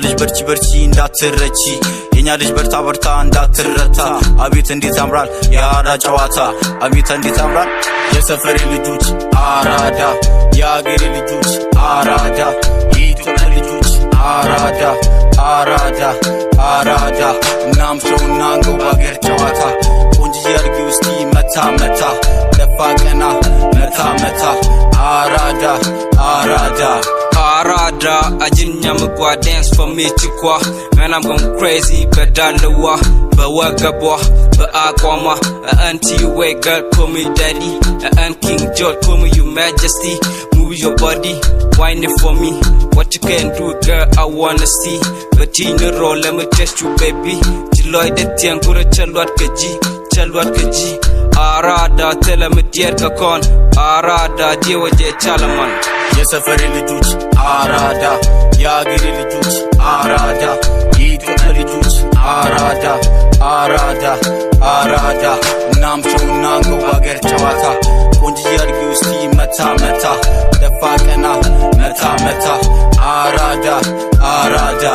ልጅ በርቺ እንዳትረቺ የኛ ልጅ በርታ እንዳትረታ አቤት እንዴት ያምራል ያራ ጨዋታ አቤት እንዴት ያምራል የሰፈሬ ልጆች አራዳ የአገሬ ልጆች አራዳ የኢትዮጵያ ልጆች አራዳ እናምሸውና አንገው ባገር ጨዋታ ቆንጅዬ አድርጊ ውስቲ መታ ደፋ ቀና መታ Arada, I didn't yamagwa dance for me chikwa. Man, I'm going crazy, but dalawa, but wagabwa, but aquama, auntie way girl, call me daddy, and King George, call me your majesty. Move your body, whine it for me. What you can do, girl, I wanna see. But in your role, let me test you, baby. Chiloy the tiangura chalwat kaji. Arada, tell him a dear kakon. Arada, dear with your chalaman. የሰፈሬ ልጆች አራዳ የአገሬ ልጆች አራዳ የኢትዮጵያ ልጆች አራዳ እናምሸውና አንገው ባገር ጨዋታ ቆንጅዬ አድርጊ ውስቲ መታ ደፋ ቀና መታ አራዳ